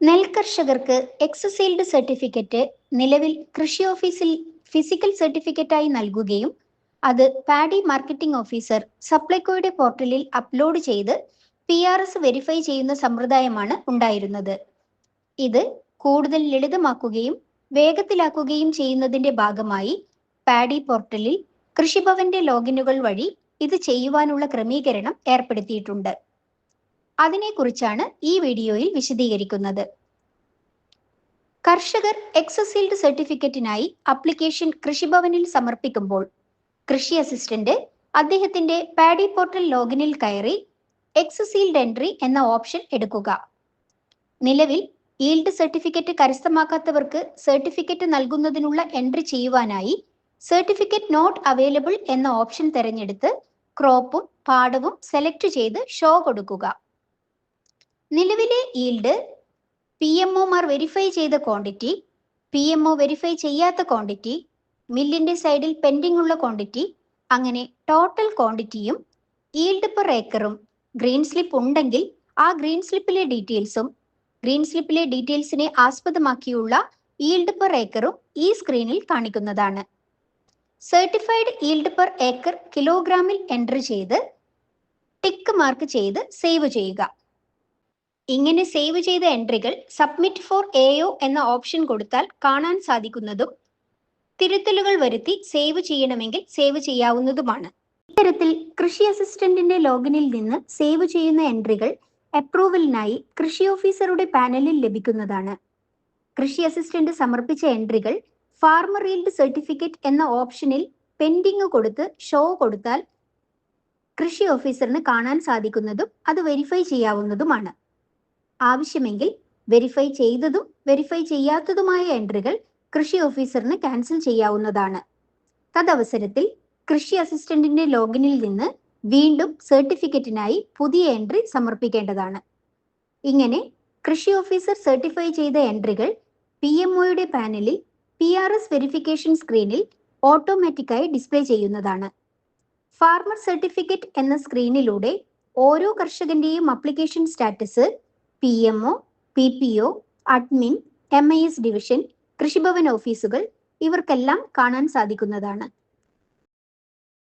നെൽകർഷകർക്ക് എക്സസീൽഡ് certificate നിലവിൽ കൃഷി ഓഫീസിൽ ഫിസിക്കൽ സർട്ടിഫിക്കറ്റായി നൽകുകയും അത് പാഡി മാർക്കറ്റിംഗ് ഓഫീസർ സപ്ലൈകോയുടെ പോർട്ടലിൽ അപ്ലോഡ് ചെയ്ത് PRS വെരിഫൈ ചെയ്യുന്ന സമ്പ്രദായമാണ് ഉണ്ടായിരുന്നത്. ഇത് കൂടുതൽ ലളിതമാക്കുകയും വേഗത്തിലാക്കുകയും ചെയ്യുന്നതിന്റെ ഭാഗമായി പാഡി പോർട്ടലിൽ കൃഷിഭവന്റെ ലോഗിനുകൾ വഴി ഇത് ചെയ്യുവാനുള്ള ക്രമീകരണം ഏർപ്പെടുത്തിയിട്ടുണ്ട്. അതിനെക്കുറിച്ചാണ് ഈ വീഡിയോയിൽ വിശദീകരിക്കുന്നത്. കർഷകർ എക്സസീൽഡ് സർട്ടിഫിക്കറ്റിനായി അപ്ലിക്കേഷൻ കൃഷിഭവനിൽ സമർപ്പിക്കുമ്പോൾ കൃഷി അസിസ്റ്റന്റ് അദ്ദേഹത്തിന്റെ പാഡി പോർട്ടൽ ലോഗിനിൽ കയറി എക്സസീൽഡ് എൻട്രി എന്ന ഓപ്ഷൻ എടുക്കുക. നിലവിൽ ഈൽഡ് സർട്ടിഫിക്കറ്റ് കരസ്ഥമാക്കാത്തവർക്ക് സർട്ടിഫിക്കറ്റ് നൽകുന്നതിനുള്ള എൻട്രി ചെയ്യുവാനായി സർട്ടിഫിക്കറ്റ് നോട്ട് അവൈലബിൾ എന്ന ഓപ്ഷൻ തിരഞ്ഞെടുത്ത് ക്രോപ്പും പാടവും സെലക്ട് ചെയ്ത് ഷോ കൊടുക്കുക. നിലവിലെ ഈൽഡ് PMOമാർ വെരിഫൈ ചെയ്ത ക്വാണ്ടിറ്റി, PMO വെരിഫൈ ചെയ്യാത്ത ക്വാണ്ടിറ്റി, മില്ലിന്റെ സൈഡിൽ പെൻഡിംഗ് ഉള്ള ക്വാണ്ടിറ്റി, അങ്ങനെ ടോട്ടൽ ക്വാണ്ടിറ്റിയും ഈൽഡ് പെർ ഏക്കറും ഗ്രീൻ സ്ലിപ്പ് ഉണ്ടെങ്കിൽ ആ ഗ്രീൻ സ്ലിപ്പിലെ ഡീറ്റെയിൽസും ഗ്രീൻ സ്ലിപ്പിലെ ഡീറ്റെയിൽസിനെ ആസ്പദമാക്കിയുള്ള ഈൽഡ് പെർ ഏക്കറും ഈ സ്ക്രീനിൽ കാണിക്കുന്നതാണ്. സർട്ടിഫൈഡ് ഈൽഡ് പെർ ഏക്കർ കിലോഗ്രാമിൽ എൻട്രി ചെയ്ത് ടിക്ക് മാർക്ക് ചെയ്ത് സേവ് ചെയ്യുക. ഇങ്ങനെ സേവ് ചെയ്ത എൻട്രികൾ സബ്മിറ്റ് ഫോർ AO എന്ന ഓപ്ഷൻ കൊടുത്താൽ കാണാൻ സാധിക്കുന്നതും തിരുത്തലുകൾ വരുത്തി സേവ് ചെയ്യണമെങ്കിൽ സേവ് ചെയ്യാവുന്നതുമാണ്. ഇത്തരത്തിൽ കൃഷി അസിസ്റ്റന്റിന്റെ ലോഗിനിൽ നിന്ന് സേവ് ചെയ്യുന്ന എൻട്രികൾ അപ്രൂവലിനായി കൃഷി ഓഫീസറുടെ പാനലിൽ ലഭിക്കുന്നതാണ്. കൃഷി അസിസ്റ്റന്റ് സമർപ്പിച്ച എൻട്രികൾ ഫാർമർ ഈൽഡ് സർട്ടിഫിക്കറ്റ് എന്ന ഓപ്ഷനിൽ പെൻഡിങ് കൊടുത്ത് ഷോ കൊടുത്താൽ കൃഷി ഓഫീസറിന് കാണാൻ സാധിക്കുന്നതും അത് വെരിഫൈ ചെയ്യാവുന്നതുമാണ്. ആവശ്യമെങ്കിൽ വെരിഫൈ ചെയ്തതും വെരിഫൈ ചെയ്യാത്തതുമായ എൻട്രികൾ കൃഷി ഓഫീസറിന് ക്യാൻസൽ ചെയ്യാവുന്നതാണ്. തദവസരത്തിൽ കൃഷി അസിസ്റ്റന്റിന്റെ ലോഗിനിൽ നിന്ന് വീണ്ടും സർട്ടിഫിക്കറ്റിനായി പുതിയ എൻട്രി സമർപ്പിക്കേണ്ടതാണ്. ഇങ്ങനെ കൃഷി ഓഫീസർ സർട്ടിഫൈ ചെയ്ത എൻട്രികൾ PMOയുടെ പാനലിൽ PRS വെരിഫിക്കേഷൻ സ്ക്രീനിൽ ഓട്ടോമാറ്റിക്കായി ഡിസ്പ്ലേ ചെയ്യുന്നതാണ്. ഫാർമർ സർട്ടിഫിക്കറ്റ് എന്ന സ്ക്രീനിലൂടെ ഓരോ കർഷകന്റെയും application status PMO, PPO, admin, MIS division, Krishibhavan ഓഫീസുകൾ ഇവർക്കെല്ലാം കാണാൻ സാധിക്കുന്നതാണ്.